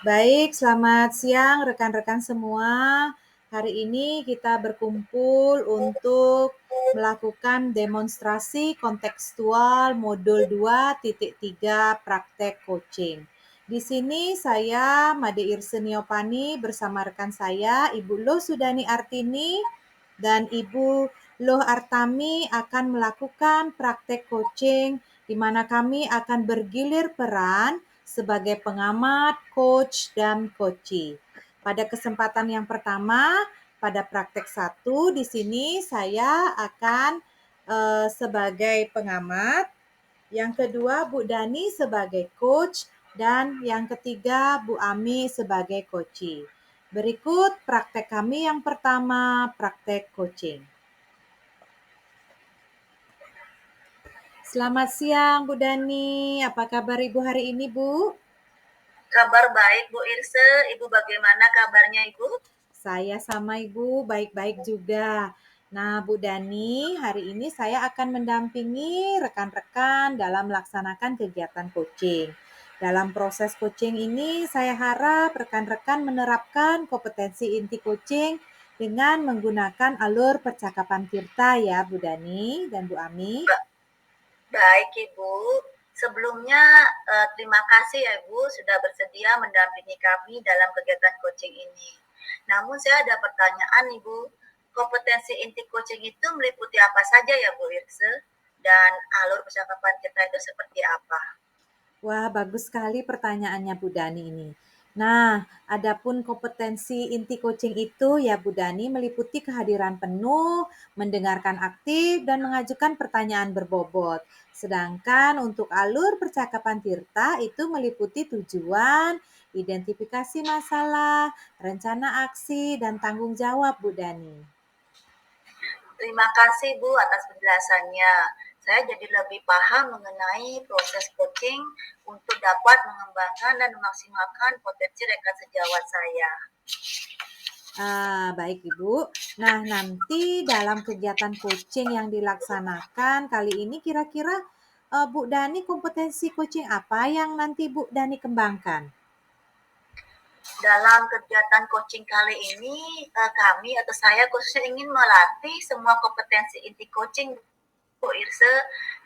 Baik, selamat siang rekan-rekan semua. Hari ini kita berkumpul untuk melakukan demonstrasi kontekstual modul 2.3 praktek coaching. Di sini saya Made Irseniopani bersama rekan saya Ibu Loh Sudani Artini dan Ibu Loh Artami akan melakukan praktek coaching di mana kami akan bergilir peran sebagai pengamat, coach, dan coachee. Pada kesempatan yang pertama, pada praktek 1, di sini saya akan sebagai pengamat, yang kedua Bu Dani sebagai coach, dan yang ketiga Bu Ami sebagai coachee. Berikut praktek kami yang pertama, praktek coaching. Selamat siang Bu Dani, apa kabar Ibu hari ini Bu? Kabar baik Bu Irse, Ibu bagaimana kabarnya Ibu? Saya sama Ibu baik-baik juga. Nah, Bu Dani, hari ini saya akan mendampingi rekan-rekan dalam melaksanakan kegiatan coaching. Dalam proses coaching ini, saya harap rekan-rekan menerapkan kompetensi inti coaching dengan menggunakan alur percakapan Tirta ya, Bu Dani dan Bu Ami. Baik Ibu, sebelumnya terima kasih ya Ibu sudah bersedia mendampingi kami dalam kegiatan coaching ini. Namun saya ada pertanyaan Ibu, kompetensi inti coaching itu meliputi apa saja ya Bu Irse? Dan alur percakapan kita itu seperti apa? Wah, bagus sekali pertanyaannya Bu Dani ini. Nah, adapun kompetensi inti coaching itu ya Bu Dani meliputi kehadiran penuh, mendengarkan aktif, dan mengajukan pertanyaan berbobot. Sedangkan untuk alur percakapan Tirta itu meliputi tujuan, identifikasi masalah, rencana aksi, dan tanggung jawab Bu Dani. Terima kasih Bu atas penjelasannya. Saya jadi lebih paham mengenai proses coaching untuk dapat mengembangkan dan memaksimalkan potensi rekan sejawat saya. Baik Ibu. Nah, nanti dalam kegiatan coaching yang dilaksanakan kali ini kira-kira Bu Dani kompetensi coaching apa yang nanti Bu Dani kembangkan? Dalam kegiatan coaching kali ini, kami atau saya khususnya ingin melatih semua kompetensi inti coaching Bu Irse,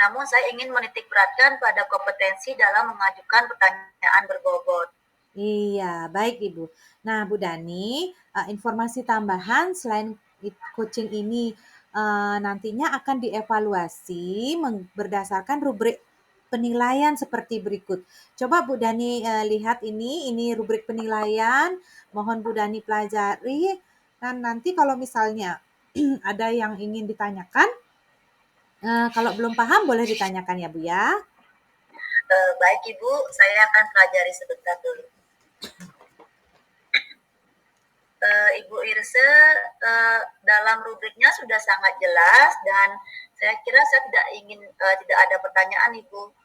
namun saya ingin menitik beratkan pada kompetensi dalam mengajukan pertanyaan berbobot. Iya, baik Ibu. Nah, Bu Dani, informasi tambahan selain coaching ini nantinya akan dievaluasi berdasarkan rubrik penilaian seperti berikut. Coba Bu Dani lihat ini rubrik penilaian. Mohon Bu Dani pelajari. Dan nanti kalau misalnya ada yang ingin ditanyakan, kalau belum paham boleh ditanyakan ya Bu ya. Baik Ibu, saya akan pelajari sebentar dulu. Ibu Irse, dalam rubriknya sudah sangat jelas dan saya kira saya tidak ada pertanyaan Ibu.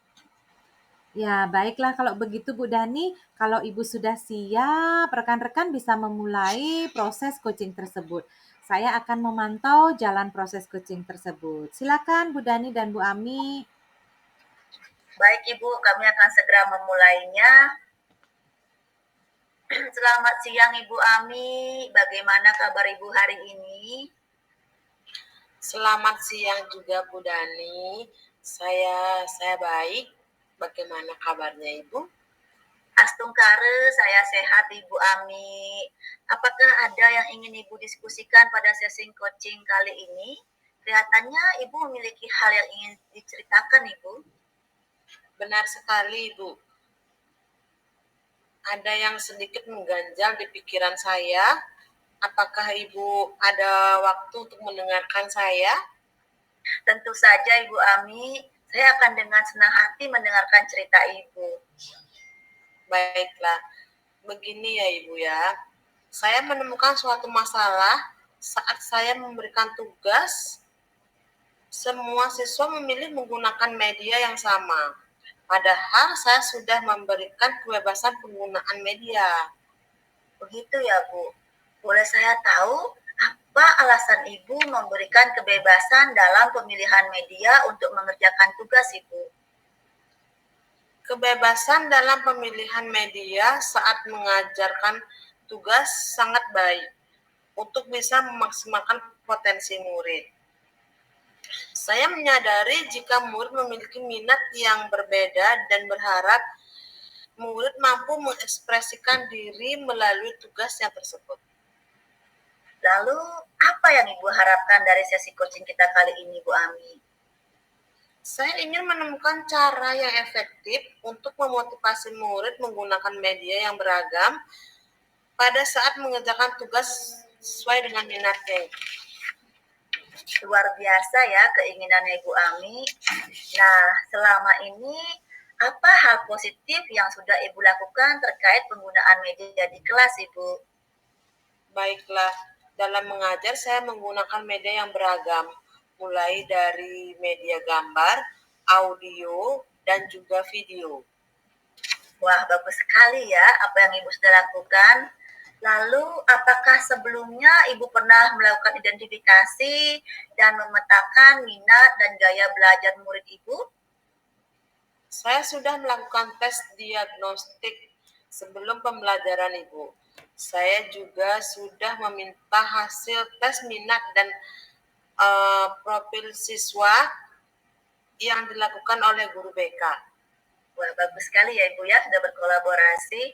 Ya, baiklah kalau begitu Bu Dani, kalau Ibu sudah siap, rekan-rekan bisa memulai proses coaching tersebut. Saya akan memantau jalan proses coaching tersebut. Silakan Bu Dani dan Bu Ami. Baik Ibu, kami akan segera memulainya. Selamat siang Ibu Ami, bagaimana kabar Ibu hari ini? Selamat siang juga Bu Dani. Saya baik. Bagaimana kabarnya Ibu? Astungkare, saya sehat Ibu Ami. Apakah ada yang ingin Ibu diskusikan pada sesi coaching kali ini? Kelihatannya Ibu memiliki hal yang ingin diceritakan Ibu. Benar sekali Ibu. Ada yang sedikit mengganjal di pikiran saya. Apakah Ibu ada waktu untuk mendengarkan saya? Tentu saja Ibu Ami, saya akan dengan senang hati mendengarkan cerita Ibu. Baiklah, begini ya Ibu ya. Saya menemukan suatu masalah saat saya memberikan tugas. Semua siswa memilih menggunakan media yang sama. Padahal saya sudah memberikan kebebasan penggunaan media. Begitu ya Bu. Boleh saya tahu apa alasan Ibu memberikan kebebasan dalam pemilihan media untuk mengerjakan tugas Ibu? Kebebasan dalam pemilihan media saat mengajarkan tugas sangat baik untuk bisa memaksimalkan potensi murid. Saya menyadari jika murid memiliki minat yang berbeda dan berharap murid mampu mengekspresikan diri melalui tugas yang tersebut. Lalu, apa yang Ibu harapkan dari sesi coaching kita kali ini, Bu Ami? Saya ingin menemukan cara yang efektif untuk memotivasi murid menggunakan media yang beragam pada saat mengerjakan tugas sesuai dengan minatnya. Luar biasa ya keinginannya Ibu Ami. Nah, selama ini apa hal positif yang sudah Ibu lakukan terkait penggunaan media di kelas, Ibu? Baiklah, dalam mengajar saya menggunakan media yang beragam, mulai dari media gambar, audio, dan juga video. Wah, bagus sekali ya apa yang Ibu sudah lakukan. Lalu, apakah sebelumnya Ibu pernah melakukan identifikasi dan memetakan minat dan gaya belajar murid Ibu? Saya sudah melakukan tes diagnostik sebelum pembelajaran Ibu. Saya juga sudah meminta hasil tes minat dan profil siswa yang dilakukan oleh guru BK. Wah, bagus sekali ya Ibu ya, sudah berkolaborasi.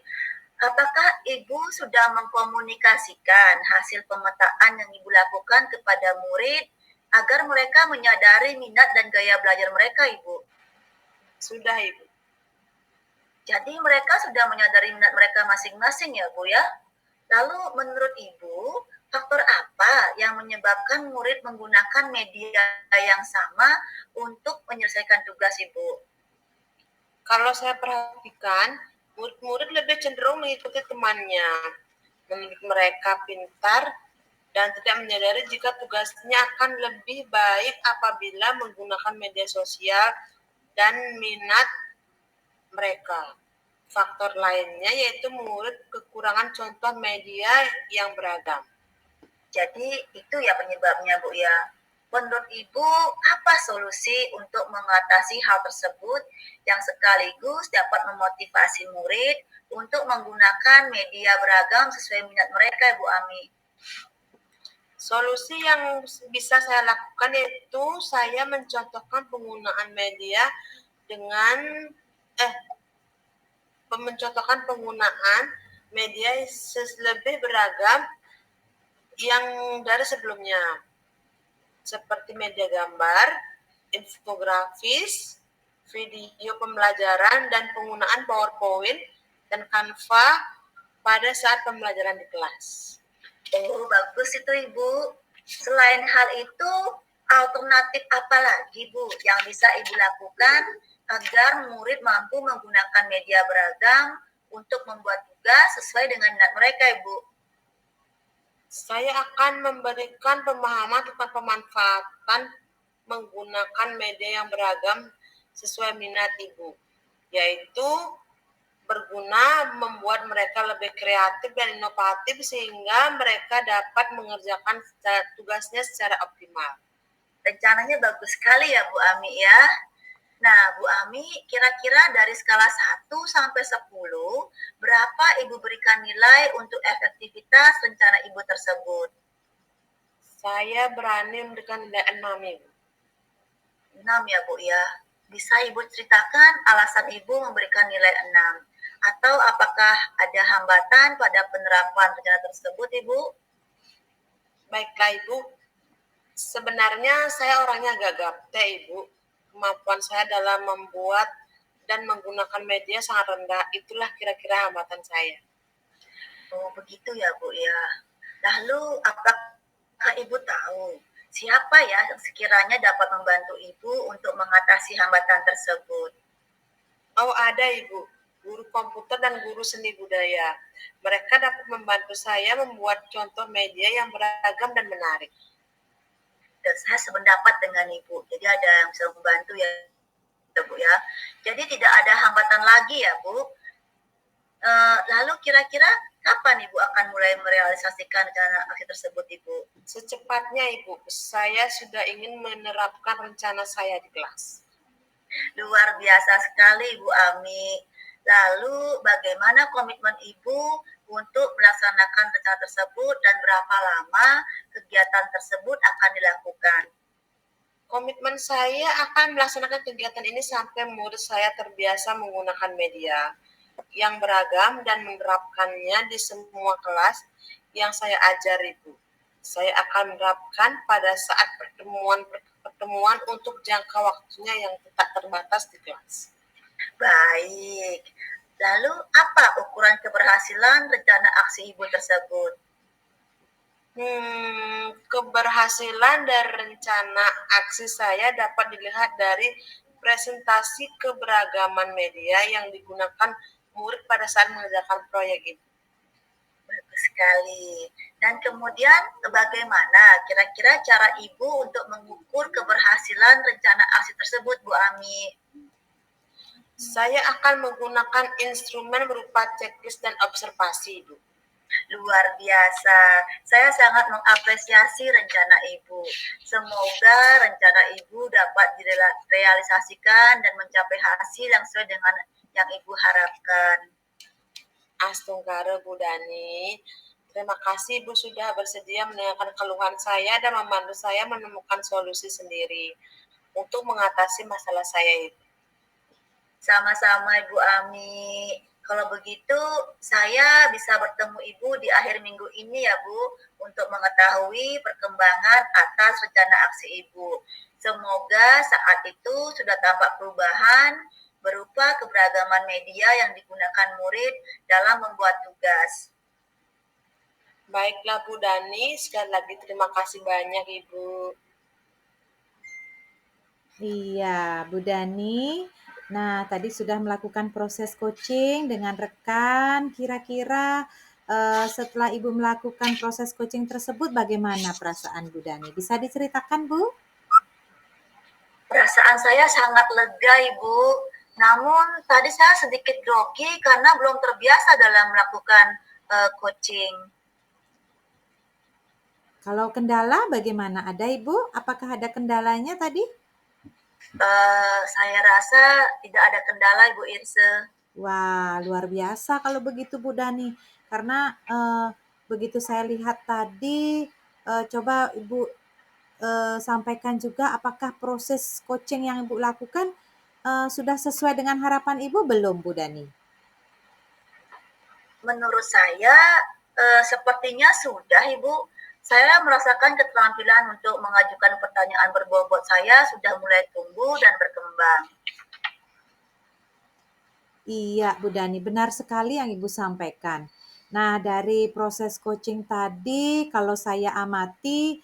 Apakah Ibu sudah mengkomunikasikan hasil pemetaan yang Ibu lakukan kepada murid agar mereka menyadari minat dan gaya belajar mereka, Ibu? Sudah, Ibu. Jadi mereka sudah menyadari minat mereka masing-masing ya, Bu ya? Lalu menurut Ibu, faktor apa yang menyebabkan murid menggunakan media yang sama untuk menyelesaikan tugas, Ibu? Kalau saya perhatikan, murid-murid lebih cenderung mengikuti temannya. Menurut mereka pintar dan tidak menyadari jika tugasnya akan lebih baik apabila menggunakan media sosial dan minat mereka. Faktor lainnya yaitu murid kekurangan contoh media yang beragam. Jadi itu ya penyebabnya, Bu ya. Menurut Ibu, apa solusi untuk mengatasi hal tersebut yang sekaligus dapat memotivasi murid untuk menggunakan media beragam sesuai minat mereka, Bu Ami? Solusi yang bisa saya lakukan yaitu saya mencontohkan penggunaan media dengan mencontohkan penggunaan media lebih beragam yang dari sebelumnya, seperti media gambar, infografis, video pembelajaran, dan penggunaan PowerPoint dan Canva pada saat pembelajaran di kelas. Oh, bagus itu Ibu. Selain hal itu, alternatif apa lagi Bu yang bisa Ibu lakukan agar murid mampu menggunakan media beragam untuk membuat tugas sesuai dengan minat mereka, Ibu? Saya akan memberikan pemahaman tentang pemanfaatan menggunakan media yang beragam sesuai minat Ibu, yaitu berguna membuat mereka lebih kreatif dan inovatif sehingga mereka dapat mengerjakan tugasnya secara optimal. Rencananya bagus sekali ya Bu Ami ya. Nah, Bu Ami, kira-kira dari skala 1 sampai 10, berapa Ibu berikan nilai untuk efektivitas rencana Ibu tersebut? Saya berani memberikan nilai 6, Ibu. 6 ya, Bu ya. Bisa Ibu ceritakan alasan Ibu memberikan nilai 6? Atau apakah ada hambatan pada penerapan rencana tersebut, Ibu? Baiklah, Ibu. Sebenarnya saya orangnya agak gaptek, Ibu. Kemampuan saya dalam membuat dan menggunakan media sangat rendah. Itulah kira-kira hambatan saya. Oh, begitu ya, Bu ya. Lalu, apakah Ibu tahu siapa ya yang sekiranya dapat membantu Ibu untuk mengatasi hambatan tersebut? Oh, ada Ibu. Guru komputer dan guru seni budaya. Mereka dapat membantu saya membuat contoh media yang beragam dan menarik. Dan saya sependapat dengan Ibu. Jadi ada yang bisa membantu ya, Bu ya. Jadi tidak ada hambatan lagi ya, Bu. Lalu kira-kira kapan Ibu akan mulai merealisasikan rencana aksi tersebut, Ibu? Secepatnya, Ibu. Saya sudah ingin menerapkan rencana saya di kelas. Luar biasa sekali Ibu Ami. Lalu bagaimana komitmen Ibu untuk melaksanakan rencana tersebut dan berapa lama kegiatan tersebut akan dilakukan? Komitmen saya akan melaksanakan kegiatan ini sampai murid saya terbiasa menggunakan media yang beragam dan menerapkannya di semua kelas yang saya ajar, Ibu. Saya akan menerapkan pada saat pertemuan untuk jangka waktunya yang tak terbatas di kelas. Baik. Lalu apa ukuran keberhasilan rencana aksi Ibu tersebut? Keberhasilan dari rencana aksi saya dapat dilihat dari presentasi keberagaman media yang digunakan murid pada saat mengerjakan proyek itu. Bagus sekali. Dan kemudian bagaimana kira-kira cara Ibu untuk mengukur keberhasilan rencana aksi tersebut, Bu Ami? Saya akan menggunakan instrumen berupa checklist dan observasi, Ibu. Luar biasa. Saya sangat mengapresiasi rencana Ibu. Semoga rencana Ibu dapat direalisasikan dan mencapai hasil yang sesuai dengan yang Ibu harapkan. Astungkara Bu Dani. Terima kasih Ibu sudah bersedia mendengarkan keluhan saya dan membantu saya menemukan solusi sendiri untuk mengatasi masalah saya itu. Sama-sama Ibu Ami. Kalau begitu, saya bisa bertemu Ibu di akhir minggu ini ya Bu, untuk mengetahui perkembangan atas rencana aksi Ibu. Semoga saat itu sudah tampak perubahan berupa keberagaman media yang digunakan murid dalam membuat tugas. Baiklah Bu Dani, sekali lagi terima kasih banyak Ibu. Iya, Bu Dani. Nah, tadi sudah melakukan proses coaching dengan rekan. Kira-kira setelah Ibu melakukan proses coaching tersebut, bagaimana perasaan Bu Dani? Bisa diceritakan, Bu? Perasaan saya sangat lega, Ibu. Namun tadi saya sedikit grogi karena belum terbiasa dalam melakukan coaching. Kalau kendala bagaimana? Ada Ibu? Apakah ada kendalanya tadi? Saya rasa tidak ada kendala, Ibu Irse. Wah, luar biasa kalau begitu Bu Dani. Karena begitu saya lihat tadi, coba Ibu sampaikan juga apakah proses coaching yang Ibu lakukan sudah sesuai dengan harapan Ibu belum, Bu Dani? Menurut saya sepertinya sudah, Ibu. Saya merasakan keterampilan untuk mengajukan pertanyaan berbobot saya sudah mulai tumbuh dan berkembang. Iya, Bu Dani, benar sekali yang Ibu sampaikan. Nah, dari proses coaching tadi, kalau saya amati,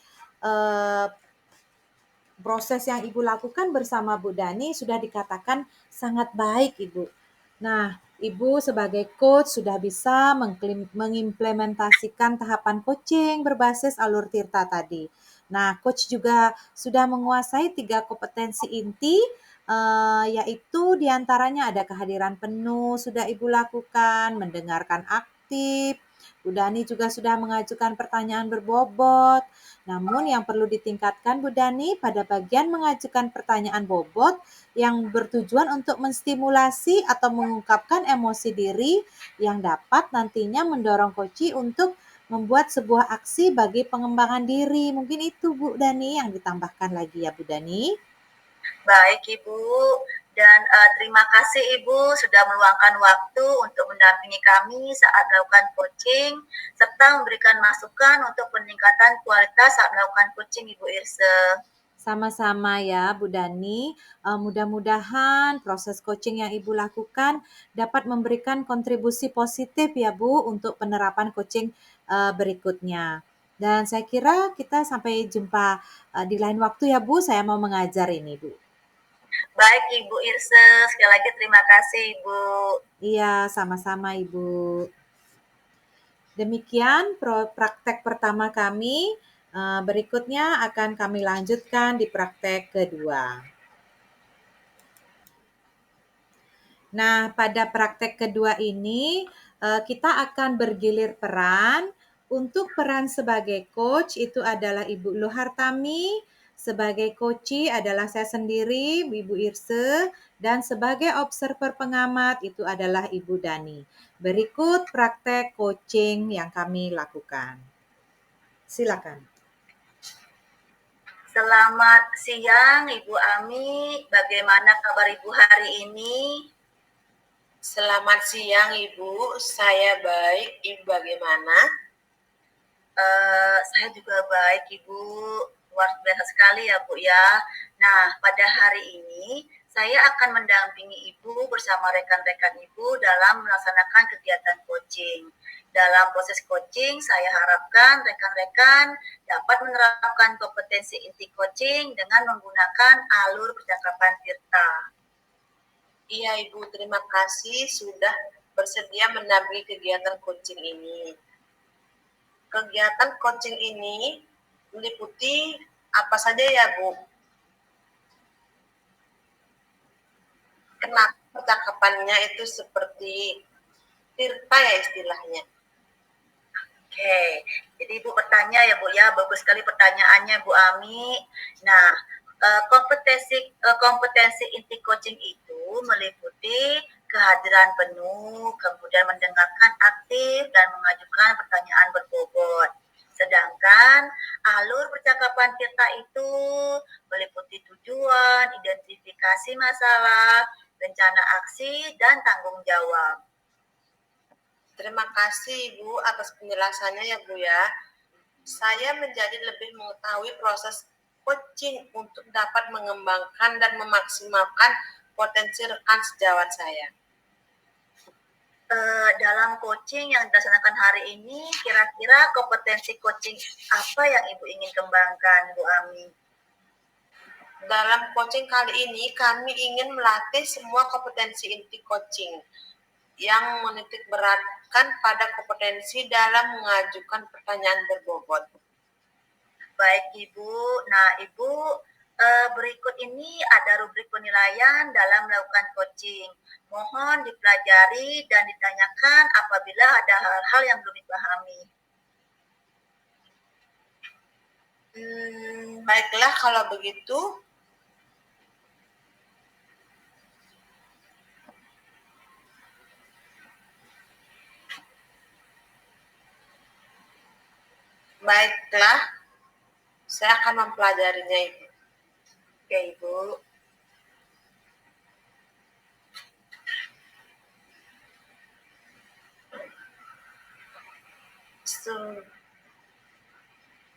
proses yang Ibu lakukan bersama Bu Dani sudah dikatakan sangat baik, Ibu. Nah, Ibu sebagai coach sudah bisa mengimplementasikan tahapan coaching berbasis alur Tirta tadi. Nah, coach juga sudah menguasai 3 kompetensi inti, yaitu diantaranya ada kehadiran penuh sudah Ibu lakukan, mendengarkan aktif, Bu Dani juga sudah mengajukan pertanyaan berbobot. Namun yang perlu ditingkatkan Bu Dani pada bagian mengajukan pertanyaan bobot yang bertujuan untuk menstimulasi atau mengungkapkan emosi diri yang dapat nantinya mendorong coach untuk membuat sebuah aksi bagi pengembangan diri. Mungkin itu Bu Dani yang ditambahkan lagi ya Bu Dani. Baik Ibu, dan terima kasih Ibu sudah meluangkan waktu untuk mendampingi kami saat melakukan coaching, serta memberikan masukan untuk peningkatan kualitas saat melakukan coaching Ibu Irse. Sama-sama ya Bu Dani, mudah-mudahan proses coaching yang Ibu lakukan dapat memberikan kontribusi positif ya Bu untuk penerapan coaching berikutnya. Dan saya kira kita sampai jumpa di lain waktu ya Bu, saya mau mengajar ini Bu. Baik Ibu Irse, sekali lagi terima kasih Ibu. Iya, sama-sama Ibu. Demikian praktek pertama kami. Berikutnya akan kami lanjutkan di praktek kedua. Nah, pada praktek kedua ini kita akan bergilir peran. Untuk peran sebagai coach itu adalah Ibu Luhartami, Sebagai coachee adalah saya sendiri, Ibu Irse, dan sebagai observer pengamat itu adalah Ibu Dani. Berikut praktek coaching yang kami lakukan. Silakan. Selamat siang Ibu Ami, bagaimana kabar Ibu hari ini? Selamat siang Ibu, saya baik. Ibu bagaimana? Saya juga baik Ibu, luar biasa sekali ya Bu ya. Nah, pada hari ini saya akan mendampingi Ibu bersama rekan-rekan Ibu dalam melaksanakan kegiatan coaching. Dalam proses coaching, saya harapkan rekan-rekan dapat menerapkan kompetensi inti coaching dengan menggunakan alur percakapan Tirta. Iya Ibu, terima kasih sudah bersedia mendampingi kegiatan coaching ini. Kegiatan coaching ini meliputi apa saja ya Bu? Kenapa percakapannya itu seperti Tirta ya istilahnya? Oke, jadi Ibu bertanya ya Bu ya, bagus sekali pertanyaannya Bu Ami. Nah, kompetensi inti coaching itu meliputi kehadiran penuh, kemudian mendengarkan aktif dan mengajukan pertanyaan berbobot. Sedangkan alur percakapan kita itu meliputi tujuan, identifikasi masalah, rencana aksi, dan tanggung jawab. Terima kasih Ibu atas penjelasannya ya Bu ya. Saya menjadi lebih mengetahui proses coaching untuk dapat mengembangkan dan memaksimalkan potensi rekan sejawat saya. Dalam coaching yang dilaksanakan hari ini, kira-kira kompetensi coaching apa yang Ibu ingin kembangkan, Bu Ami? Dalam coaching kali ini, kami ingin melatih semua kompetensi inti coaching yang menitik beratkan pada kompetensi dalam mengajukan pertanyaan berbobot. Baik Ibu, nah Ibu berikut ini ada rubrik penilaian dalam melakukan coaching. Mohon dipelajari dan ditanyakan apabila ada hal-hal yang belum dipahami. Baiklah kalau begitu. Baiklah, saya akan mempelajarinya Ibu. Oke Ibu.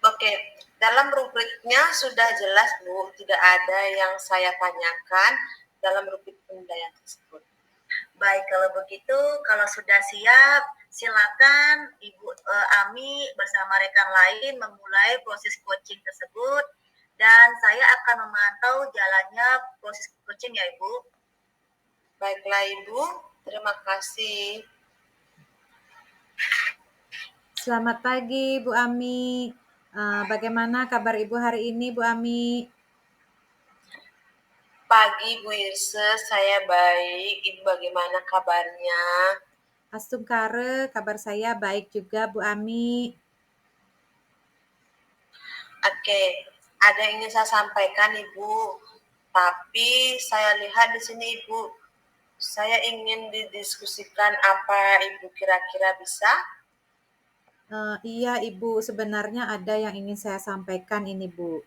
Oke, dalam rubriknya sudah jelas Bu, tidak ada yang saya tanyakan dalam rubrik penilaian tersebut. Baik, kalau begitu, kalau sudah siap, silakan Ibu Ami bersama rekan lain memulai proses coaching tersebut dan saya akan memantau jalannya proses coaching ya Ibu. Baiklah Ibu, terima kasih. Selamat pagi Bu Ami. Bagaimana kabar Ibu hari ini Bu Ami? Pagi Bu Irse, saya baik. Ibu bagaimana kabarnya? Astungkare, kabar saya baik juga Bu Ami. Oke, ada yang ingin saya sampaikan Ibu, tapi saya lihat di sini Ibu, saya ingin didiskusikan apa Ibu kira-kira bisa? Iya Ibu, sebenarnya ada yang ingin saya sampaikan ini Bu.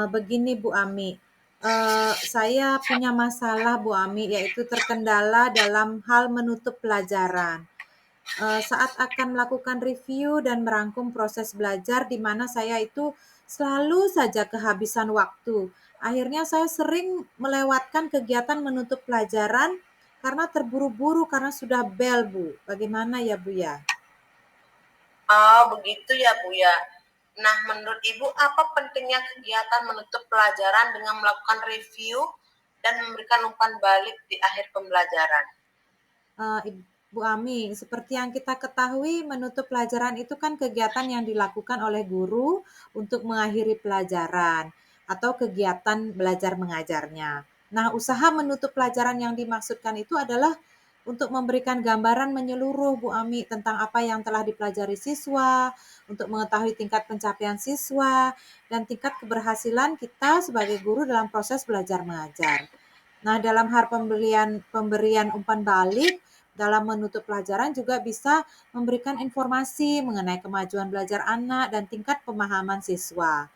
Begini Bu Ami, saya punya masalah Bu Ami, yaitu terkendala dalam hal menutup pelajaran. Saat akan melakukan review dan merangkum proses belajar di mana saya itu selalu saja kehabisan waktu. Akhirnya saya sering melewatkan kegiatan menutup pelajaran karena terburu-buru karena sudah bel Bu. Bagaimana ya Bu ya? Oh, begitu ya Bu ya. Nah, menurut Ibu, apa pentingnya kegiatan menutup pelajaran dengan melakukan review dan memberikan umpan balik di akhir pembelajaran? Ibu Ami, seperti yang kita ketahui, menutup pelajaran itu kan kegiatan yang dilakukan oleh guru untuk mengakhiri pelajaran atau kegiatan belajar mengajarnya. Nah, usaha menutup pelajaran yang dimaksudkan itu adalah untuk memberikan gambaran menyeluruh Bu Ami tentang apa yang telah dipelajari siswa, untuk mengetahui tingkat pencapaian siswa, dan tingkat keberhasilan kita sebagai guru dalam proses belajar mengajar. Nah, dalam hal pemberian umpan balik, dalam menutup pelajaran juga bisa memberikan informasi mengenai kemajuan belajar anak dan tingkat pemahaman siswa.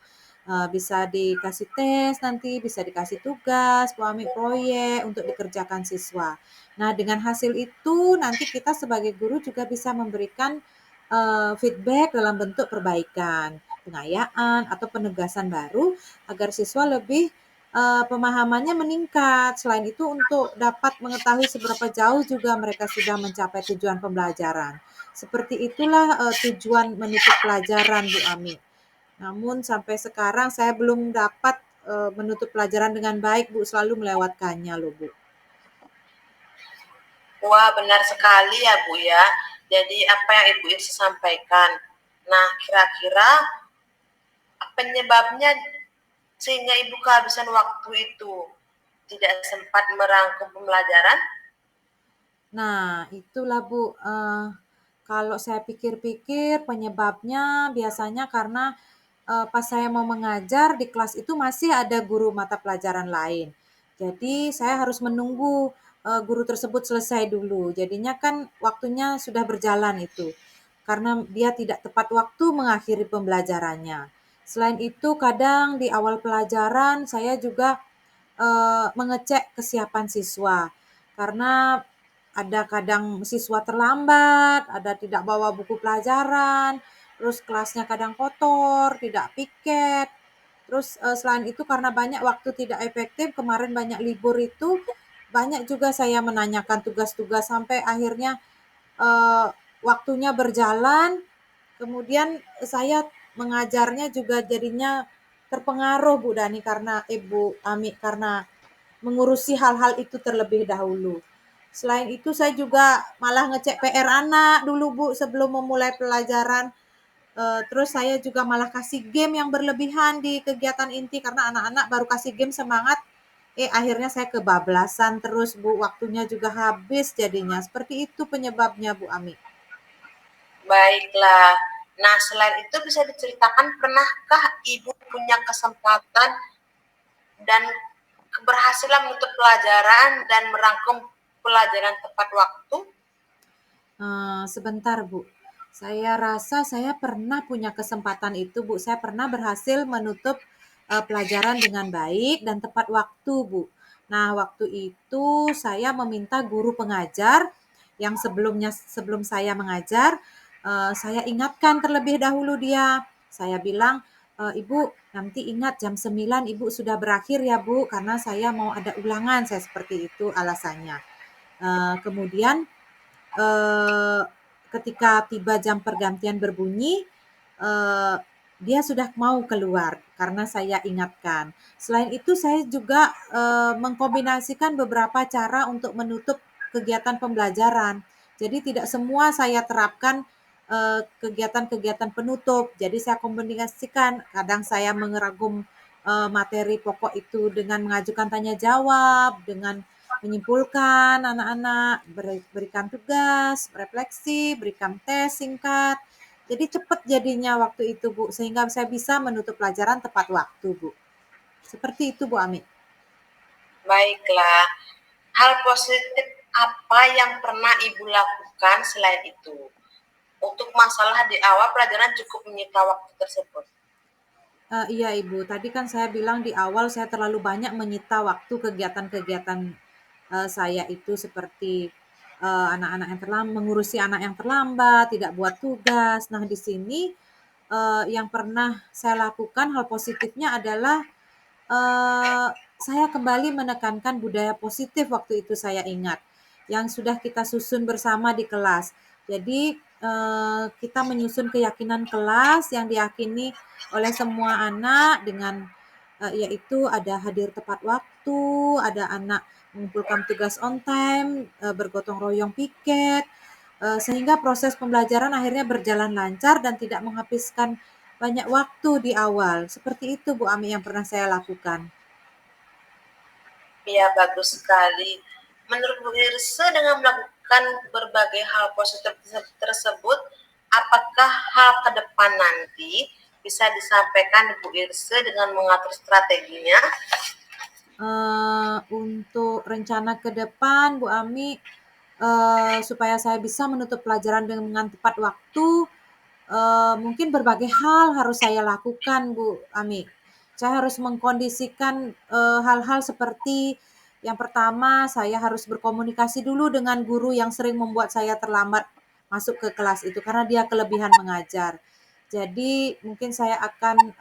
Bisa dikasih tes nanti, bisa dikasih tugas, proyek untuk dikerjakan siswa. Nah, dengan hasil itu nanti kita sebagai guru juga bisa memberikan feedback dalam bentuk perbaikan, pengayaan, atau penegasan baru agar siswa lebih pemahamannya meningkat. Selain itu untuk dapat mengetahui seberapa jauh juga mereka sudah mencapai tujuan pembelajaran. Seperti itulah tujuan menutup pelajaran Bu Ami. Namun sampai sekarang saya belum dapat menutup pelajaran dengan baik Bu, selalu melewatkannya loh Bu. Wah, benar sekali ya Bu ya. Jadi apa yang Ibu Irsa sampaikan. Nah, kira-kira penyebabnya sehingga Ibu kehabisan waktu itu tidak sempat merangkum pembelajaran? Nah, itulah Bu, kalau saya pikir-pikir penyebabnya biasanya karena pas saya mau mengajar di kelas itu masih ada guru mata pelajaran lain. Jadi saya harus menunggu guru tersebut selesai dulu. Jadinya kan waktunya sudah berjalan itu. Karena dia tidak tepat waktu mengakhiri pembelajarannya. Selain itu kadang di awal pelajaran saya juga mengecek kesiapan siswa. Karena ada kadang siswa terlambat, ada tidak bawa buku pelajaran, terus kelasnya kadang kotor, tidak piket. Terus selain itu karena banyak waktu tidak efektif, kemarin banyak libur itu, banyak juga saya menanyakan tugas-tugas sampai akhirnya waktunya berjalan, kemudian saya mengajarnya juga jadinya terpengaruh Bu Dani karena Ibu Ami karena mengurusi hal-hal itu terlebih dahulu. Selain itu saya juga malah ngecek PR anak dulu Bu sebelum memulai pelajaran. Terus saya juga malah kasih game yang berlebihan di kegiatan inti karena anak-anak baru kasih game semangat. Akhirnya saya kebablasan terus Bu, waktunya juga habis jadinya. Seperti itu penyebabnya Bu Ami. Baiklah. Nah, selain itu bisa diceritakan pernahkah Ibu punya kesempatan dan keberhasilan menutup pelajaran dan merangkum pelajaran tepat waktu? Sebentar Bu, saya rasa saya pernah punya kesempatan itu Bu, saya pernah berhasil menutup pelajaran dengan baik dan tepat waktu Bu. Nah, waktu itu saya meminta guru pengajar yang sebelum saya mengajar, saya ingatkan terlebih dahulu dia. Saya bilang, "Ibu, nanti ingat jam 9 Ibu sudah berakhir ya Bu, karena saya mau ada ulangan," saya seperti itu alasannya. Kemudian eh, ketika tiba jam pergantian berbunyi, eh, dia sudah mau keluar karena saya ingatkan. Selain itu, saya juga mengkombinasikan beberapa cara untuk menutup kegiatan pembelajaran. Jadi tidak semua saya terapkan kegiatan-kegiatan penutup. Jadi saya kombinasikan. Kadang saya mengeragum materi pokok itu dengan mengajukan tanya jawab, dengan menyimpulkan anak-anak, berikan tugas, refleksi, berikan tes singkat. Jadi cepat jadinya waktu itu Bu, sehingga saya bisa menutup pelajaran tepat waktu Bu. Seperti itu Bu Ami. Baiklah. Hal positif apa yang pernah Ibu lakukan selain itu? Untuk masalah di awal pelajaran cukup menyita waktu tersebut. Iya Ibu, tadi kan saya bilang di awal saya terlalu banyak menyita waktu kegiatan-kegiatan saya itu seperti anak-anak yang mengurusi anak yang terlambat, tidak buat tugas. Nah, di sini yang pernah saya lakukan hal positifnya adalah eh, saya kembali menekankan budaya positif waktu itu saya ingat yang sudah kita susun bersama di kelas. Jadi kita menyusun keyakinan kelas yang diyakini oleh semua anak dengan yaitu ada hadir tepat waktu, ada anak mengumpulkan tugas on time, bergotong royong piket, sehingga proses pembelajaran akhirnya berjalan lancar dan tidak menghabiskan banyak waktu di awal. Seperti itu Bu Ami yang pernah saya lakukan. Ya, bagus sekali. Menurut Bu Irsa, dengan melakukan berbagai hal positif tersebut, apakah hal ke depan nanti bisa disampaikan Ibu Irse dengan mengatur strateginya? Untuk rencana ke depan, Bu Ami, supaya saya bisa menutup pelajaran dengan tepat waktu, mungkin berbagai hal harus saya lakukan, Bu Ami. Saya harus mengkondisikan hal-hal seperti yang pertama, saya harus berkomunikasi dulu dengan guru yang sering membuat saya terlambat masuk ke kelas itu karena dia kelebihan mengajar. Jadi mungkin saya akan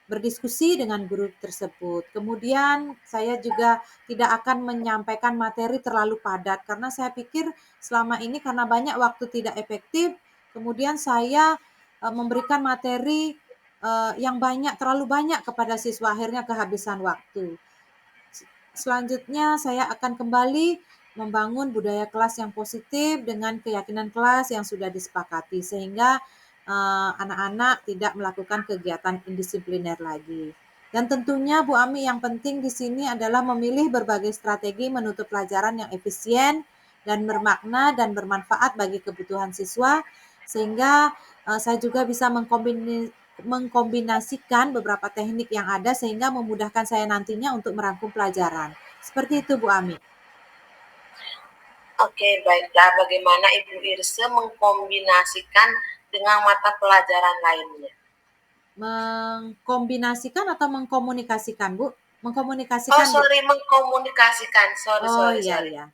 berdiskusi dengan guru tersebut. Kemudian saya juga tidak akan menyampaikan materi terlalu padat karena saya pikir selama ini karena banyak waktu tidak efektif, kemudian saya memberikan materi yang terlalu banyak kepada siswa, akhirnya kehabisan waktu. Selanjutnya saya akan kembali membangun budaya kelas yang positif dengan keyakinan kelas yang sudah disepakati sehingga anak-anak tidak melakukan kegiatan indisipliner lagi. Dan tentunya Bu Ami yang penting di sini adalah memilih berbagai strategi menutup pelajaran yang efisien dan bermakna dan bermanfaat bagi kebutuhan siswa sehingga saya juga bisa mengkombinasikan beberapa teknik yang ada sehingga memudahkan saya nantinya untuk merangkum pelajaran. Seperti itu Bu Ami. Oke, baiklah. Bagaimana Ibu Irse mengkombinasikan dengan mata pelajaran lainnya? Mengkombinasikan atau mengkomunikasikan, Bu? Mengkomunikasikan, Bu. Mengkomunikasikan. Oh iya.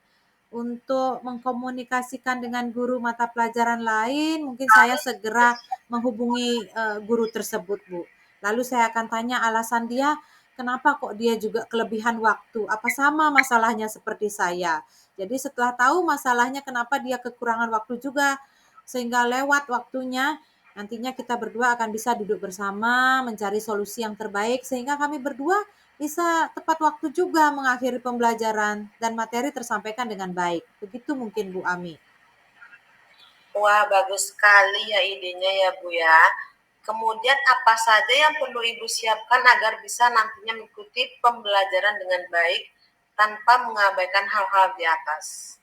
Untuk mengkomunikasikan dengan guru mata pelajaran lain, mungkin saya segera menghubungi guru tersebut, Bu. Lalu saya akan tanya alasan dia, kenapa kok dia juga kelebihan waktu? Apa sama masalahnya seperti saya? Jadi setelah tahu masalahnya kenapa dia kekurangan waktu juga, sehingga lewat waktunya, nantinya kita berdua akan bisa duduk bersama, mencari solusi yang terbaik, sehingga kami berdua bisa tepat waktu juga mengakhiri pembelajaran dan materi tersampaikan dengan baik. Begitu mungkin Bu Ami. Wah, bagus sekali ya idenya ya Bu ya. Kemudian apa saja yang perlu Ibu siapkan agar bisa nantinya mengikuti pembelajaran dengan baik tanpa mengabaikan hal-hal di atas?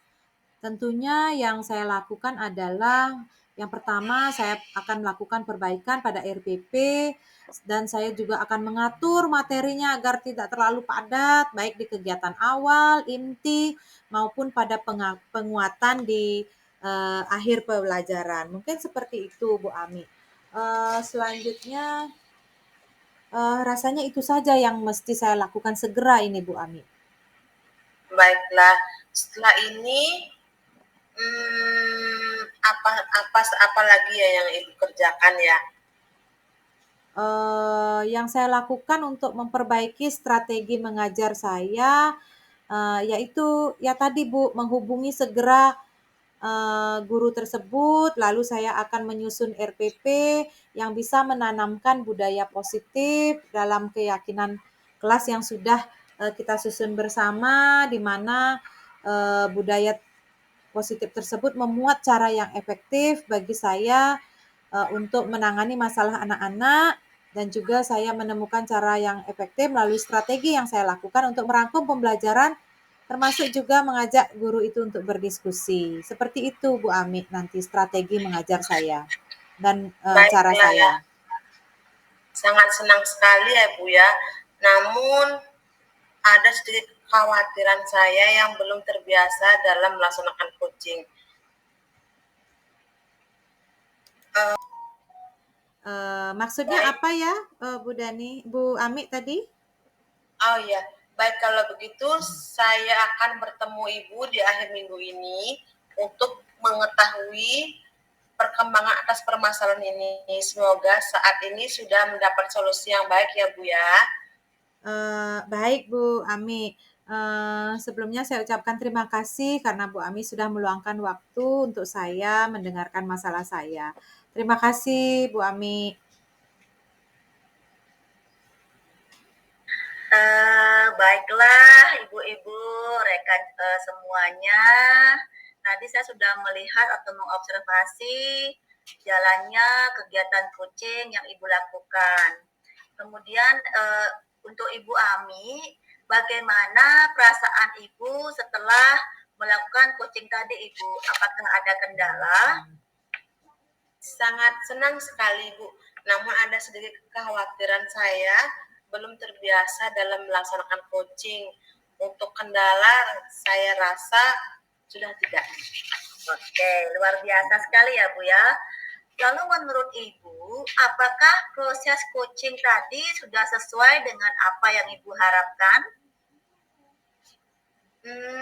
Tentunya yang saya lakukan adalah yang pertama saya akan melakukan perbaikan pada RPP dan saya juga akan mengatur materinya agar tidak terlalu padat baik di kegiatan awal, inti maupun pada penguatan di akhir pembelajaran. Mungkin seperti itu Bu Ami. Selanjutnya rasanya itu saja yang mesti saya lakukan segera ini Bu Ami. Baiklah, setelah ini apa lagi ya yang Ibu kerjakan ya? Yang saya lakukan untuk memperbaiki strategi mengajar saya, yaitu ya tadi Bu, menghubungi segera guru tersebut, lalu saya akan menyusun RPP yang bisa menanamkan budaya positif dalam keyakinan kelas yang sudah kita susun bersama, di mana budaya positif tersebut memuat cara yang efektif bagi saya untuk menangani masalah anak-anak dan juga saya menemukan cara yang efektif melalui strategi yang saya lakukan untuk merangkum pembelajaran termasuk juga mengajak guru itu untuk berdiskusi. Seperti itu Bu Ami nanti strategi mengajar saya dan cara Baiklah ya, saya. sangat senang sekali ya Bu ya. Namun ada sedikit kekhawatiran saya yang belum terbiasa dalam melaksanakan coaching. Maksudnya Baik. apa ya Bu Ami tadi? Oh iya, baik kalau begitu saya akan bertemu Ibu di akhir minggu ini untuk mengetahui perkembangan atas permasalahan ini. Semoga saat ini sudah mendapat solusi yang baik ya Bu ya. Baik Bu Ami. Sebelumnya saya ucapkan terima kasih karena Bu Ami sudah meluangkan waktu untuk saya mendengarkan masalah saya. Terima kasih Bu Ami. Baiklah ibu-ibu, rekan semuanya. Tadi saya sudah melihat atau mengobservasi jalannya kegiatan coaching yang ibu lakukan. Kemudian untuk Ibu Ami, bagaimana perasaan ibu setelah melakukan coaching tadi Ibu? Apakah ada kendala? Sangat senang sekali, Bu. Namun ada sedikit kekhawatiran saya belum terbiasa dalam melaksanakan coaching. Untuk kendala, saya rasa sudah tidak. Oke, luar biasa sekali ya, Bu ya. Lalu menurut Ibu, apakah proses coaching tadi sudah sesuai dengan apa yang Ibu harapkan?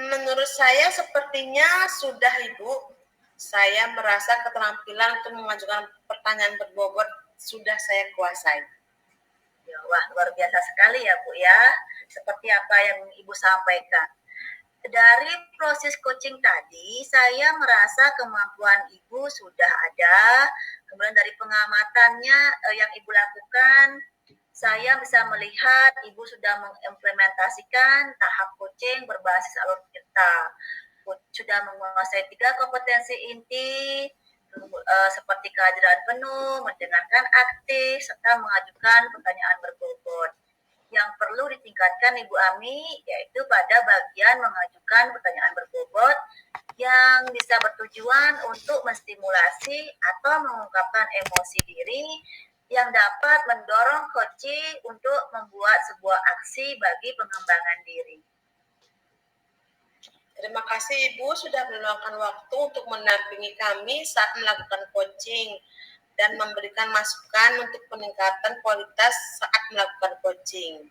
Menurut saya sepertinya sudah, Ibu. Saya merasa keterampilan untuk mengajukan pertanyaan berbobot sudah saya kuasai. Ya, wah, luar biasa sekali ya, Bu ya. Seperti apa yang Ibu sampaikan. Dari proses coaching tadi, saya merasa kemampuan Ibu sudah ada. Kemudian dari pengamatannya yang Ibu lakukan, saya bisa melihat Ibu sudah mengimplementasikan tahap coaching berbasis alur cerita. Sudah menguasai 3 kompetensi inti, seperti kehadiran penuh, mendengarkan aktif, serta mengajukan pertanyaan berbobot. Yang perlu ditingkatkan Ibu Ami yaitu pada bagian mengajukan pertanyaan berbobot yang bisa bertujuan untuk menstimulasi atau mengungkapkan emosi diri yang dapat mendorong coachee untuk membuat sebuah aksi bagi pengembangan diri. Terima kasih Ibu sudah meluangkan waktu untuk mendampingi kami saat melakukan coaching dan memberikan masukan untuk peningkatan kualitas saat melakukan coaching.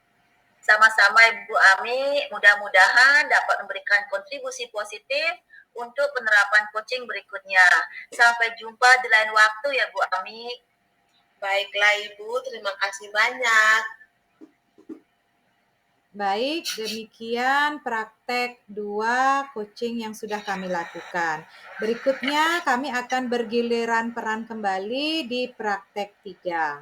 Sama-sama Ibu Ami, mudah-mudahan dapat memberikan kontribusi positif untuk penerapan coaching berikutnya. Sampai jumpa di lain waktu ya Bu Ami. Baiklah Ibu, terima kasih banyak. Baik, demikian praktek 2 coaching yang sudah kami lakukan. Berikutnya kami akan bergiliran peran kembali di praktek 3.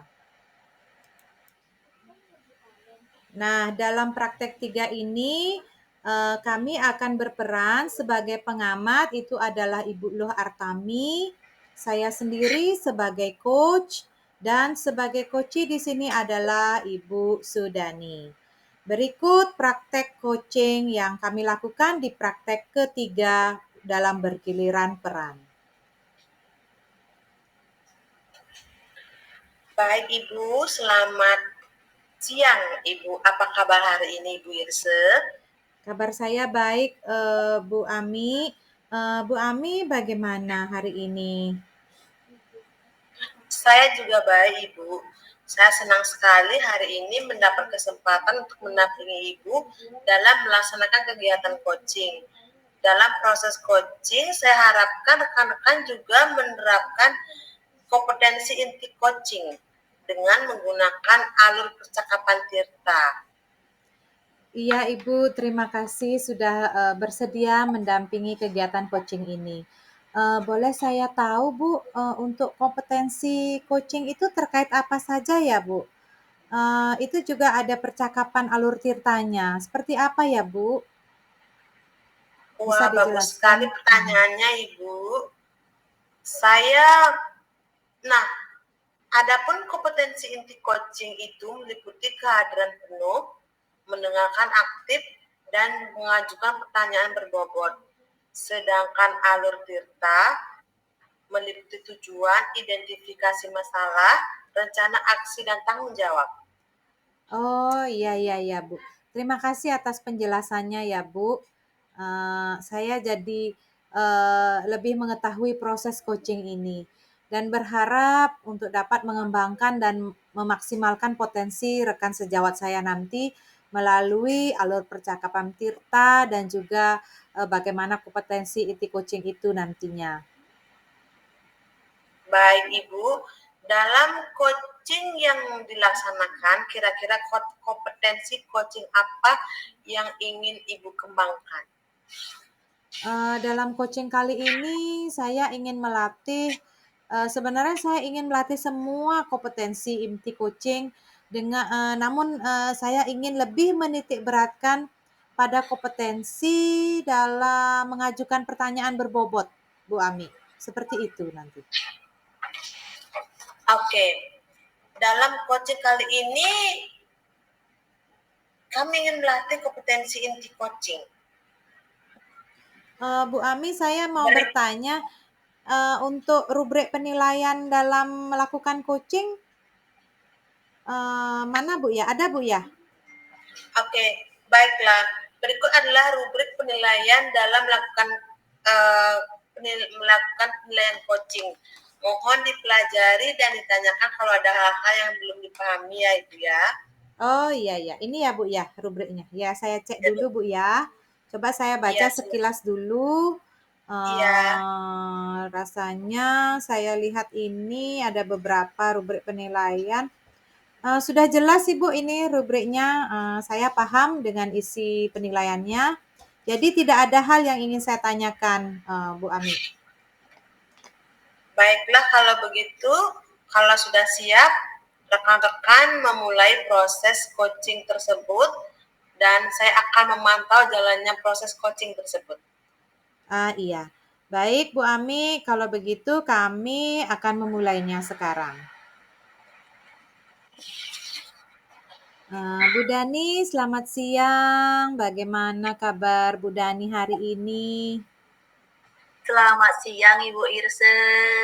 Nah, dalam praktek 3 ini kami akan berperan sebagai pengamat, itu adalah Ibu Luh Artami, saya sendiri sebagai coach, dan sebagai coachee di sini adalah Ibu Sudani. Berikut praktek coaching yang kami lakukan di praktek ketiga dalam bergiliran peran. Baik Ibu, selamat siang Ibu. Apa kabar hari ini Ibu Irse? Kabar saya baik Bu Ami. Bu Ami bagaimana hari ini? Saya juga baik Ibu. Saya senang sekali hari ini mendapat kesempatan untuk mendampingi Ibu dalam melaksanakan kegiatan coaching. Dalam proses coaching, saya harapkan rekan-rekan juga menerapkan kompetensi inti coaching dengan menggunakan alur percakapan Tirta. Iya Ibu, terima kasih sudah bersedia mendampingi kegiatan coaching ini. Boleh saya tahu Bu, untuk kompetensi coaching itu terkait apa saja ya Bu? Itu juga ada percakapan alur tirtanya. Seperti apa ya Bu? Bisa Wah, bagus dijelaskan? sekali pertanyaannya Ibu. Nah, adapun kompetensi inti coaching itu meliputi kehadiran penuh, mendengarkan aktif, dan mengajukan pertanyaan berbobot. Sedangkan alur tirta meliputi tujuan, identifikasi masalah, rencana aksi, dan tanggung jawab. Oh, iya Bu. Terima kasih atas penjelasannya ya Bu. Saya jadi lebih mengetahui proses coaching ini dan berharap untuk dapat mengembangkan dan memaksimalkan potensi rekan sejawat saya nanti melalui alur percakapan Tirta dan juga bagaimana kompetensi inti coaching itu nantinya. Baik Ibu, dalam coaching yang dilaksanakan, kira-kira kompetensi coaching apa yang ingin Ibu kembangkan? Dalam coaching kali ini saya ingin melatih, sebenarnya saya ingin melatih semua kompetensi inti coaching namun saya ingin lebih menitik beratkan pada kompetensi dalam mengajukan pertanyaan berbobot, Bu Ami. Seperti itu nanti. Oke, dalam coaching kali ini kami ingin melatih kompetensi inti coaching. Bu Ami, saya mau bertanya, untuk rubrik penilaian dalam melakukan coaching, mana Bu ya? Ada Bu ya? Oke, baiklah. Berikut adalah rubrik penilaian dalam melakukan penilaian coaching. Mohon dipelajari dan ditanyakan kalau ada hal-hal yang belum dipahami ya Ibu ya. Oh iya ya, ini ya Bu ya rubriknya. Ya saya cek Ya, dulu Bu ya. Coba saya baca iya, sekilas dulu. iya. Rasanya saya lihat ini ada beberapa rubrik penilaian. Sudah jelas Ibu ini rubriknya. Saya paham dengan isi penilaiannya. Jadi tidak ada hal yang ingin saya tanyakan, Bu Ami. Baiklah kalau begitu, kalau sudah siap, rekan-rekan memulai proses coaching tersebut dan saya akan memantau jalannya proses coaching tersebut. Iya. Baik Bu Ami, kalau begitu kami akan memulainya sekarang. Bu Dani, selamat siang. Bagaimana kabar Bu Dani hari ini? Selamat siang Ibu Irse,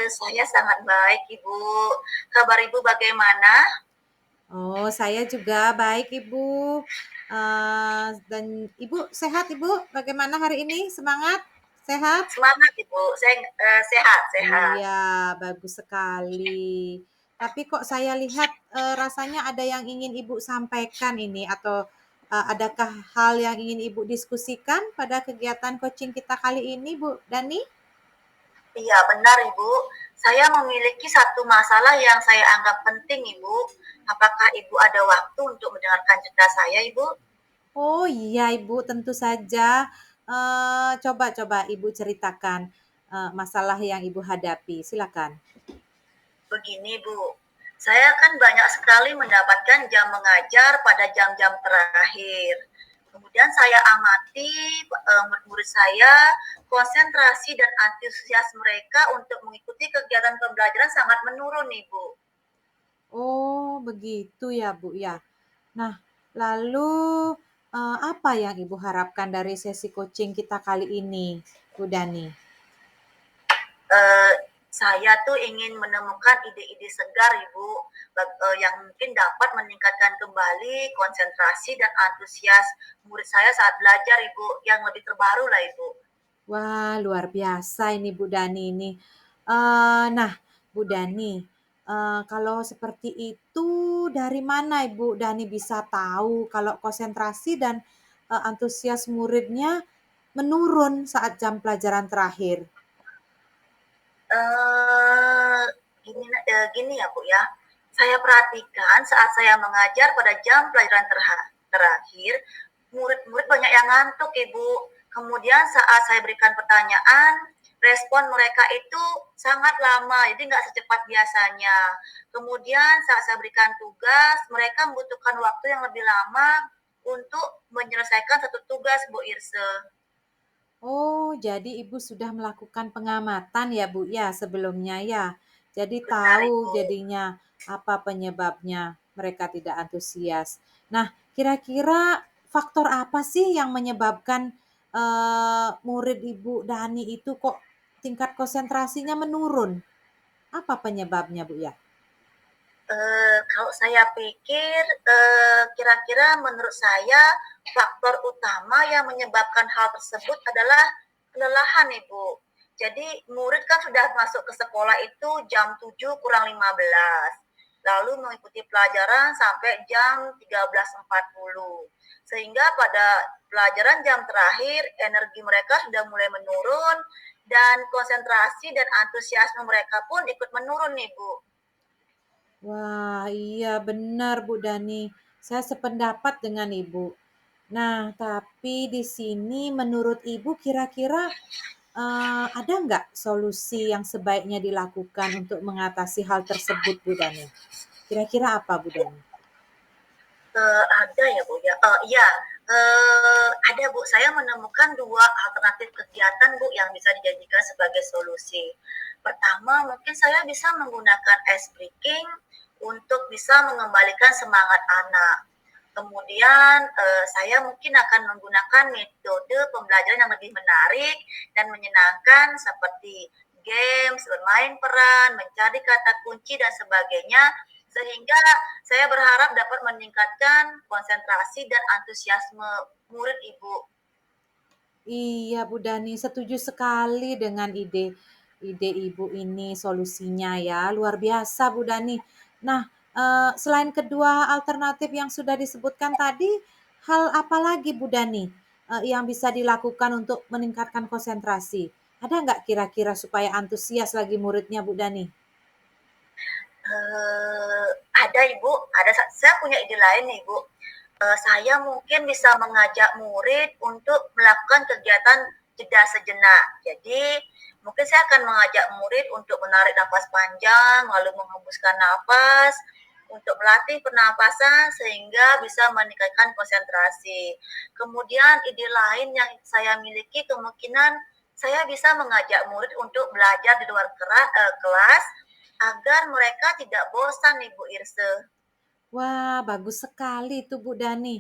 saya sangat baik Ibu. Kabar Ibu bagaimana? Oh, saya juga baik Ibu. Dan Ibu sehat Ibu? Bagaimana hari ini? Semangat? Sehat? Semangat Ibu, saya sehat. Iya, bagus sekali. Tapi kok saya lihat rasanya ada yang ingin Ibu sampaikan ini atau adakah hal yang ingin Ibu diskusikan pada kegiatan coaching kita kali ini, Bu Dani? Iya benar Ibu, saya memiliki satu masalah yang saya anggap penting Ibu. Apakah Ibu ada waktu untuk mendengarkan cerita saya Ibu? Oh iya Ibu, tentu saja. Coba Ibu ceritakan masalah yang Ibu hadapi. Silakan. Begini Bu, saya kan banyak sekali mendapatkan jam mengajar pada jam-jam terakhir. Kemudian saya amati murid-murid saya, konsentrasi dan antusias mereka untuk mengikuti kegiatan pembelajaran sangat menurun nih Bu. Oh, begitu ya Bu ya. Nah, lalu apa yang Ibu harapkan dari sesi coaching kita kali ini, Bu Dani? Saya tuh ingin menemukan ide-ide segar Ibu yang mungkin dapat meningkatkan kembali konsentrasi dan antusias murid saya saat belajar Ibu, yang lebih terbaru lah Ibu. Wah, luar biasa ini Bu Dani ini. Nah, Bu Dani, kalau seperti itu dari mana Ibu Dani bisa tahu kalau konsentrasi dan antusias muridnya menurun saat jam pelajaran terakhir? Eh, gini ya Bu ya, saya perhatikan saat saya mengajar pada jam pelajaran terakhir, murid-murid banyak yang ngantuk Ibu. Kemudian saat saya berikan pertanyaan, respon mereka itu sangat lama, jadi nggak secepat biasanya. Kemudian saat saya berikan tugas, mereka membutuhkan waktu yang lebih lama untuk menyelesaikan satu tugas Bu Irse. Oh, jadi Ibu sudah melakukan pengamatan ya, Bu, ya, sebelumnya ya. Jadi Benar tahu Ibu. jadinya apa penyebabnya mereka tidak antusias. Nah, kira-kira faktor apa sih yang menyebabkan murid Ibu Dani itu kok tingkat konsentrasinya menurun? Apa penyebabnya, Bu ya? Kalau saya pikir, kira-kira menurut saya faktor utama yang menyebabkan hal tersebut adalah kelelahan, Ibu. Jadi murid kan sudah masuk ke sekolah itu jam 7 kurang 15, lalu mengikuti pelajaran sampai jam 13.40. Sehingga pada pelajaran jam terakhir, energi mereka sudah mulai menurun dan konsentrasi dan antusiasme mereka pun ikut menurun nih, Bu. Wah, iya benar Bu Dani. Saya sependapat dengan Ibu. Nah, tapi di sini menurut Ibu kira-kira ada nggak solusi yang sebaiknya dilakukan untuk mengatasi hal tersebut, Bu Dani? Kira-kira apa, Bu Dani? Ada ya Bu ya, iya, ada Bu, saya menemukan 2 alternatif kegiatan Bu yang bisa dijadikan sebagai solusi. Pertama, mungkin saya bisa menggunakan ice breaking untuk bisa mengembalikan semangat anak. Kemudian saya mungkin akan menggunakan metode pembelajaran yang lebih menarik dan menyenangkan seperti games, bermain peran, mencari kata kunci dan sebagainya, sehingga saya berharap dapat meningkatkan konsentrasi dan antusiasme murid Ibu. Iya, Bu Dani, setuju sekali dengan ide Ibu ini solusinya ya. Luar biasa, Bu Dani. Nah, selain kedua alternatif yang sudah disebutkan tadi, hal apa lagi Bu Dani yang bisa dilakukan untuk meningkatkan konsentrasi? Ada nggak kira-kira supaya antusias lagi muridnya Bu Dani? Ada Ibu, saya punya ide lain nih Ibu. Saya mungkin bisa mengajak murid untuk melakukan kegiatan jeda sejenak. Jadi mungkin saya akan mengajak murid untuk menarik nafas panjang, lalu menghembuskan nafas, untuk melatih pernapasan sehingga bisa meningkatkan konsentrasi. Kemudian ide lain yang saya miliki kemungkinan saya bisa mengajak murid untuk belajar di luar kelas agar mereka tidak bosan nih Bu Irse. Wah, bagus sekali itu Bu Dani.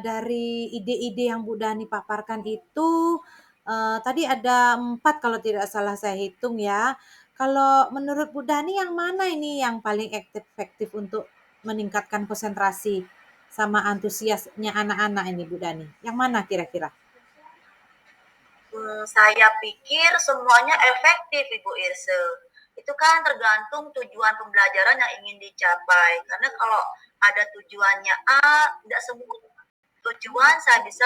Dari ide-ide yang Bu Dani paparkan itu, tadi ada 4 kalau tidak salah saya hitung ya. Kalau menurut Bu Dani yang mana ini yang paling efektif untuk meningkatkan konsentrasi sama antusiasnya anak-anak ini Bu Dani? Yang mana kira-kira? Saya pikir semuanya efektif Ibu Irse. Itu kan tergantung tujuan pembelajaran yang ingin dicapai. Karena kalau ada tujuannya A, tidak semua tujuan saya bisa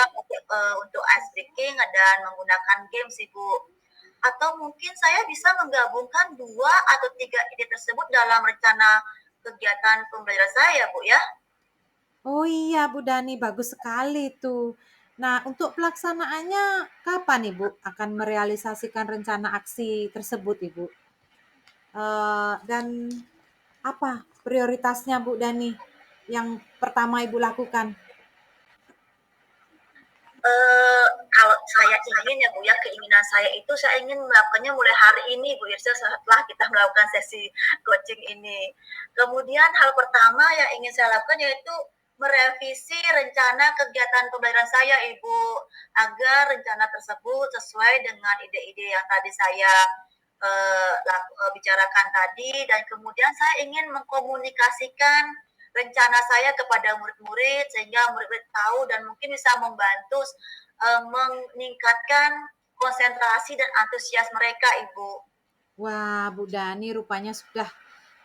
untuk ice breaking dan menggunakan games Ibu. Atau mungkin saya bisa menggabungkan 2 atau 3 ide tersebut dalam rencana kegiatan pembelajaran saya Bu ya. Oh iya Bu Dani, bagus sekali itu. Nah, untuk pelaksanaannya kapan Ibu akan merealisasikan rencana aksi tersebut Ibu? Dan apa prioritasnya Bu Dani yang pertama Ibu lakukan? Kalau saya ingin ya Bu ya, keinginan saya itu saya ingin melakukannya mulai hari ini Bu Irsa setelah kita melakukan sesi coaching ini. Kemudian hal pertama yang ingin saya lakukan yaitu merevisi rencana kegiatan pembelajaran saya Ibu, agar rencana tersebut sesuai dengan ide-ide yang tadi saya bicarakan tadi, dan kemudian saya ingin mengkomunikasikan rencana saya kepada murid-murid sehingga murid-murid tahu dan mungkin bisa membantu meningkatkan konsentrasi dan antusias mereka Ibu. Wah, Bu Dani rupanya sudah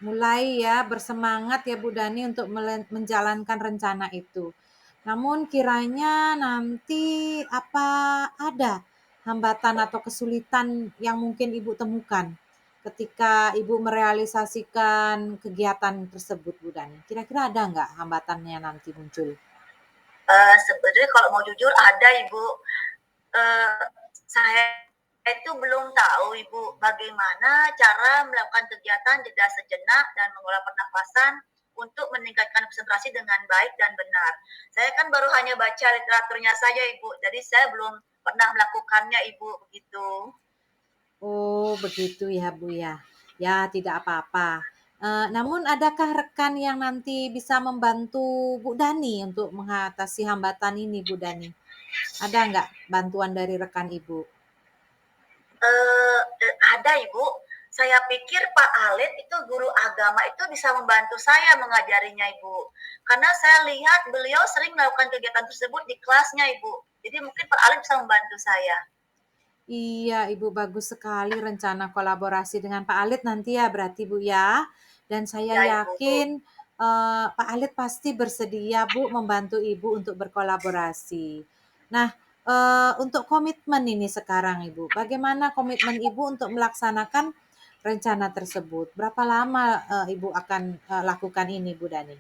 mulai ya bersemangat ya Bu Dani untuk menjalankan rencana itu. Namun kiranya nanti apa ada hambatan atau kesulitan yang mungkin Ibu temukan ketika Ibu merealisasikan kegiatan tersebut Bu Dani? Kira-kira ada nggak hambatannya nanti muncul? Sebenarnya kalau mau jujur ada Ibu. Saya itu belum tahu Ibu bagaimana cara melakukan kegiatan jeda sejenak dan mengolah pernafasan untuk meningkatkan konsentrasi dengan baik dan benar. Saya kan baru hanya baca literaturnya saja Ibu, jadi saya belum pernah melakukannya Ibu begitu. Oh, begitu ya, Bu, ya. Ya, tidak apa-apa. Namun adakah rekan yang nanti bisa membantu Bu Dani untuk mengatasi hambatan ini, Bu Dani? Ada nggak bantuan dari rekan Ibu? Ada Ibu. Saya pikir Pak Alit itu guru agama itu bisa membantu saya mengajarinya Ibu. Karena saya lihat beliau sering melakukan kegiatan tersebut di kelasnya Ibu. Jadi mungkin Pak Alit bisa membantu saya. Iya, Ibu, bagus sekali rencana kolaborasi dengan Pak Alit nanti ya berarti, Bu, ya. Dan saya Ya Ibu. yakin Pak Alit pasti bersedia, Bu, membantu Ibu untuk berkolaborasi. Nah, untuk komitmen ini sekarang, Ibu. Bagaimana komitmen Ibu untuk melaksanakan rencana tersebut? Berapa lama Ibu akan lakukan ini, Bu Dani?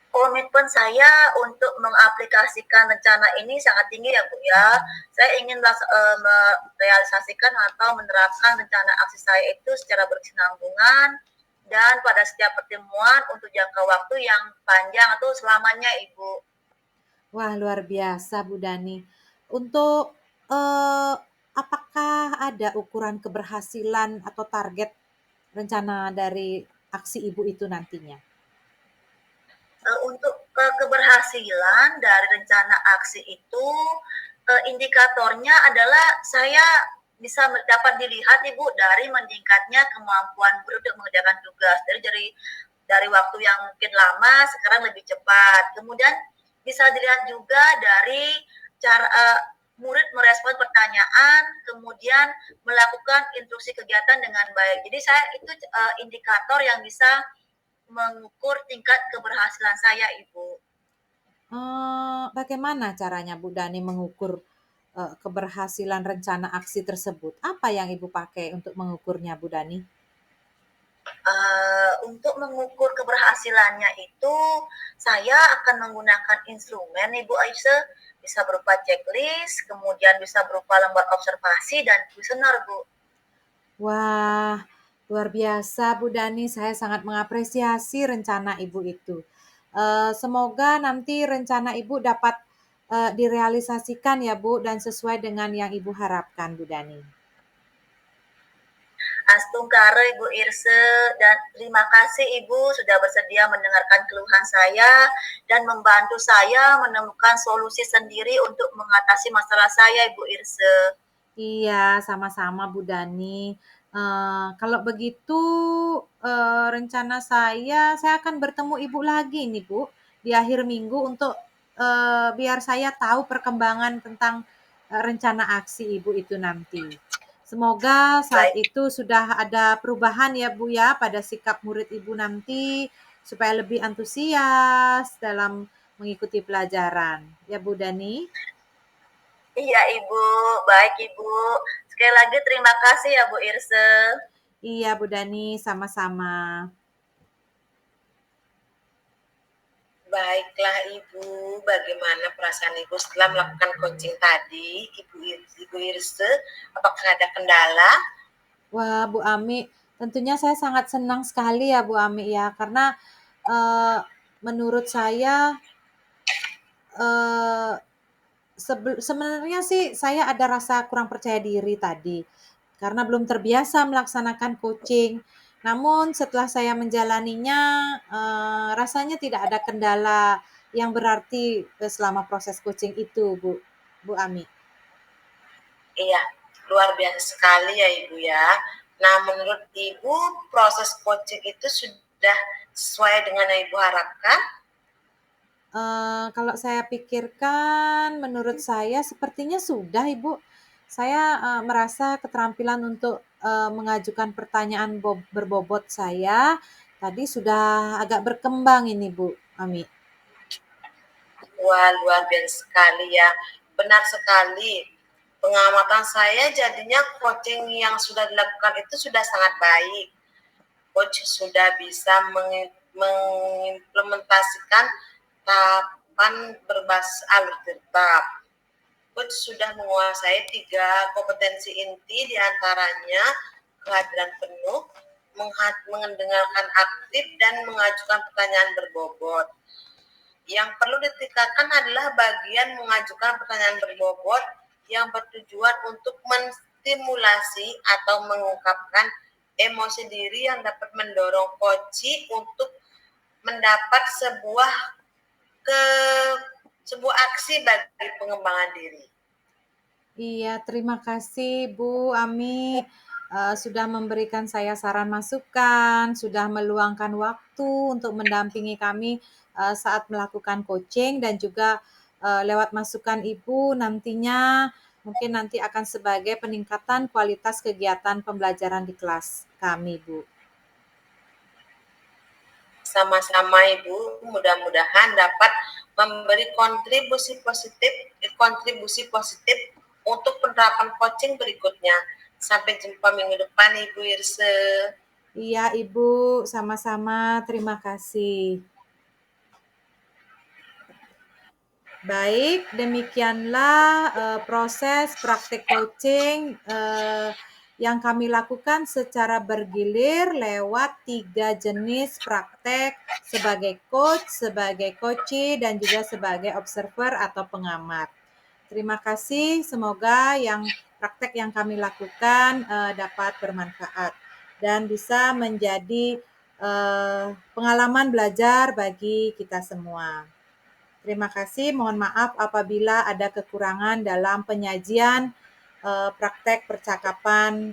Komitmen saya untuk mengaplikasikan rencana ini sangat tinggi ya Bu ya. Saya ingin merealisasikan atau menerapkan rencana aksi saya itu secara berkesinambungan dan pada setiap pertemuan untuk jangka waktu yang panjang atau selamanya Ibu. Wah, luar biasa Bu Dani. Untuk eh, apakah ada ukuran keberhasilan atau target rencana dari aksi Ibu itu nantinya? Untuk keberhasilan dari rencana aksi itu indikatornya adalah saya bisa dapat dilihat Ibu dari meningkatnya kemampuan guru untuk mengerjakan tugas. Dari waktu yang mungkin lama sekarang lebih cepat. Kemudian bisa dilihat juga dari cara murid merespon pertanyaan, kemudian melakukan instruksi kegiatan dengan baik. Jadi saya itu indikator yang bisa mengukur tingkat keberhasilan saya, Ibu. Bagaimana caranya Bu Dani mengukur keberhasilan rencana aksi tersebut? Apa yang Ibu pakai untuk mengukurnya, Bu Dani? Untuk mengukur keberhasilannya itu saya akan menggunakan instrumen Ibu Aise, bisa berupa checklist, kemudian bisa berupa lembar observasi dan kuesioner Bu. Wah, luar biasa Bu Dani, saya sangat mengapresiasi rencana Ibu itu. Semoga nanti rencana Ibu dapat direalisasikan ya Bu, dan sesuai dengan yang Ibu harapkan Bu Dani. Astungkare Ibu Irse, dan terima kasih Ibu sudah bersedia mendengarkan keluhan saya dan membantu saya menemukan solusi sendiri untuk mengatasi masalah saya Ibu Irse. Iya, sama-sama Bu Dani. Kalau begitu, rencana saya akan bertemu Ibu lagi nih Bu, di akhir minggu untuk biar saya tahu perkembangan tentang rencana aksi Ibu itu nanti. Semoga saat Baik. itu sudah ada perubahan ya Bu ya pada sikap murid Ibu nanti, supaya lebih antusias dalam mengikuti pelajaran. Ya Bu Dani? Iya Ibu, baik Ibu. Sekali lagi terima kasih ya Bu Irse. Iya Bu Dani, sama-sama. Baiklah Ibu, bagaimana perasaan Ibu setelah melakukan coaching tadi, Ibu Irse? Apakah ada kendala? Wah, Bu Ami, tentunya saya sangat senang sekali ya Bu Ami ya, karena menurut saya eh, sebenarnya sih saya ada rasa kurang percaya diri tadi, karena belum terbiasa melaksanakan coaching. Namun setelah saya menjalaninya, rasanya tidak ada kendala yang berarti selama proses coaching itu, Bu Ami. Iya, luar biasa sekali ya Ibu ya. Nah, menurut Ibu, proses coaching itu sudah sesuai dengan yang Ibu harapkan? Kalau saya pikirkan, menurut saya sepertinya sudah, Ibu. Saya, merasa keterampilan untuk, mengajukan pertanyaan berbobot saya tadi sudah agak berkembang ini, Bu Ami. Wah, luar biasa sekali ya. Benar sekali. Pengamatan saya jadinya coaching yang sudah dilakukan itu sudah sangat baik. Coach sudah bisa mengimplementasikan tahapan berbasis alur tetap. Coach sudah menguasai 3 kompetensi inti, diantaranya kehadiran penuh, mendengarkan aktif, dan mengajukan pertanyaan berbobot. Yang perlu ditingkatkan adalah bagian mengajukan pertanyaan berbobot yang bertujuan untuk menstimulasi atau mengungkapkan emosi diri yang dapat mendorong coachi untuk mendapat ke sebuah aksi bagi pengembangan diri. Iya, terima kasih Bu Ami, sudah memberikan saya saran masukan, sudah meluangkan waktu untuk mendampingi kami, saat melakukan coaching dan juga, lewat masukan Ibu nantinya mungkin nanti akan sebagai peningkatan kualitas kegiatan pembelajaran di kelas kami, Bu. Sama-sama Ibu, mudah-mudahan dapat memberi kontribusi positif untuk penerapan coaching berikutnya. Sampai jumpa minggu depan Ibu Irse. Iya Ibu, sama-sama, terima kasih. Baik, demikianlah proses praktik coaching yang kami lakukan secara bergilir lewat 3 jenis praktek sebagai coach, sebagai coachee, dan juga sebagai observer atau pengamat. Terima kasih, semoga praktek yang kami lakukan dapat bermanfaat dan bisa menjadi pengalaman belajar bagi kita semua. Terima kasih, mohon maaf apabila ada kekurangan dalam penyajian praktek percakapan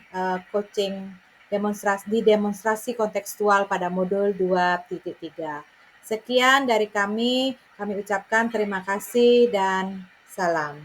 coaching demonstrasi kontekstual pada modul 2.3. Sekian dari kami ucapkan terima kasih dan salam.